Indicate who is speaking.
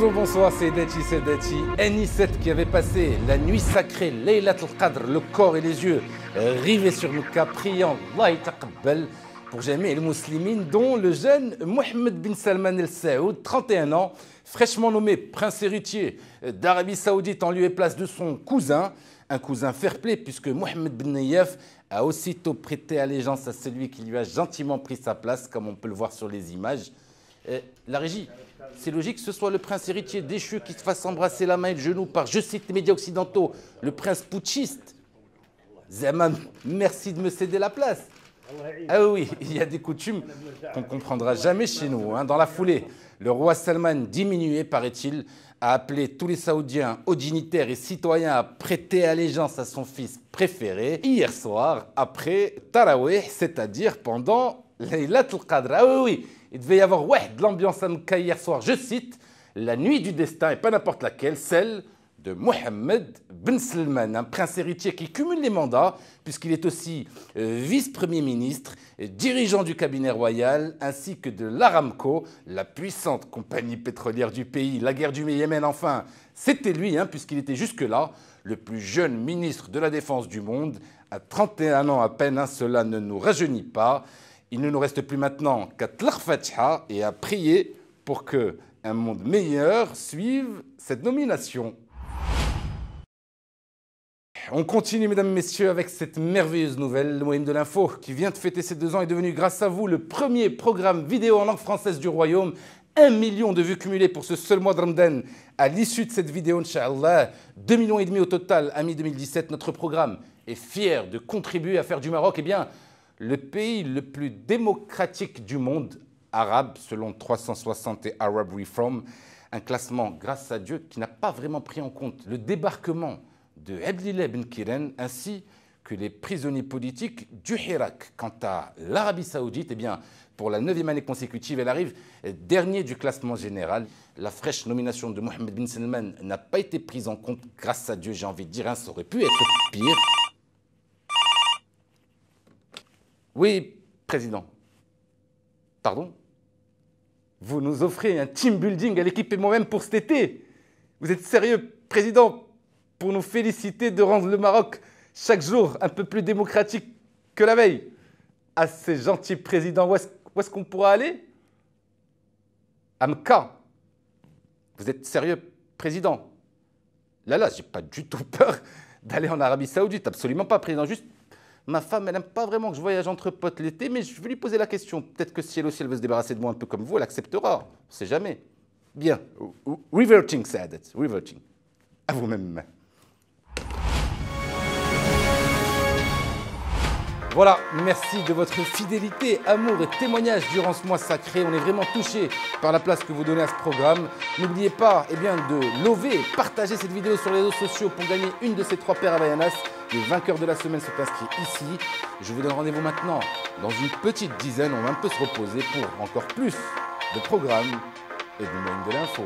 Speaker 1: Bonjour, bonsoir, c'est Dachi, Anisette qui avait passé la nuit sacrée, Laylat al-Qadr, le corps et les yeux rivés sur Mecca, priant Allah taqabbal pour jamais les musulmans, dont le jeune Mohammed bin Salman Al Saoud, 31 ans, fraîchement nommé prince héritier d'Arabie Saoudite en lieu et place de son cousin, un cousin fair-play puisque Mohammed bin Nayef a aussitôt prêté allégeance à celui qui lui a gentiment pris sa place, comme on peut le voir sur les images. La régie, c'est logique que ce soit le prince héritier déchu qui se fasse embrasser la main et le genou par, je cite les médias occidentaux, le prince putschiste. Zaman, merci de me céder la place. Ah oui, il y a des coutumes qu'on ne comprendra jamais chez nous. Dans la foulée, le roi Salman, diminué, paraît-il, a appelé tous les Saoudiens, hauts dignitaires et citoyens à prêter allégeance à son fils préféré hier soir, après Tarawih, c'est-à-dire pendant Laylat al-Qadr. Ah oui, il devait y avoir de l'ambiance à Mecca hier soir, je cite, la nuit du destin, et pas n'importe laquelle, celle de Mohammed bin Salman, un prince héritier qui cumule les mandats, puisqu'il est aussi vice-premier ministre, dirigeant du cabinet royal, ainsi que de l'Aramco, la puissante compagnie pétrolière du pays, la guerre du Yémen, enfin, c'était lui, puisqu'il était jusque-là le plus jeune ministre de la Défense du monde, à 31 ans à peine, cela ne nous rajeunit pas. Il ne nous reste plus maintenant qu'à tlaq Fatiha et à prier pour qu'un monde meilleur suive cette nomination. On continue, mesdames et messieurs, avec cette merveilleuse nouvelle. Le Moyen de l'Info, qui vient de fêter ses 2 ans, est devenu, grâce à vous, le premier programme vidéo en langue française du Royaume. 1 million de vues cumulées pour ce seul mois de Ramadan. À l'issue de cette vidéo, Inch'Allah, 2,5 millions au total à mi-2017. Notre programme est fier de contribuer à faire du Maroc, le pays le plus démocratique du monde arabe, selon 360 et Arab Reform. Un classement, grâce à Dieu, qui n'a pas vraiment pris en compte le débarquement de Abdillah Ben Kiren, ainsi que les prisonniers politiques du Hirak. Quant à l'Arabie Saoudite, pour la 9e année consécutive, elle arrive dernier du classement général. La fraîche nomination de Mohammed bin Salman n'a pas été prise en compte, grâce à Dieu, j'ai envie de dire, ça aurait pu être pire. Oui, Président. Pardon? Vous nous offrez un team building à l'équipe et moi-même pour cet été? Vous êtes sérieux, Président, pour nous féliciter de rendre le Maroc chaque jour un peu plus démocratique que la veille? Ah, c'est gentil, Président. Où est-ce qu'on pourra aller? À Mecca. Vous êtes sérieux, Président? Là, j'ai pas du tout peur d'aller en Arabie Saoudite. Absolument pas, Président. Juste, ma femme, elle n'aime pas vraiment que je voyage entre potes l'été, mais je vais lui poser la question. Peut-être que si elle aussi, elle veut se débarrasser de moi un peu comme vous, elle acceptera. On ne sait jamais. Bien. Reverting, Saadat. Reverting. À vous-même. Voilà, merci de votre fidélité, amour et témoignage durant ce mois sacré. On est vraiment touchés par la place que vous donnez à ce programme. N'oubliez pas de lover et partager cette vidéo sur les réseaux sociaux pour gagner une de ces 3 paires à Bayanas. Les vainqueurs de la semaine sont inscrits ici. Je vous donne rendez-vous maintenant dans une petite dizaine. On va un peu se reposer pour encore plus de programmes et du Moyen de l'Info.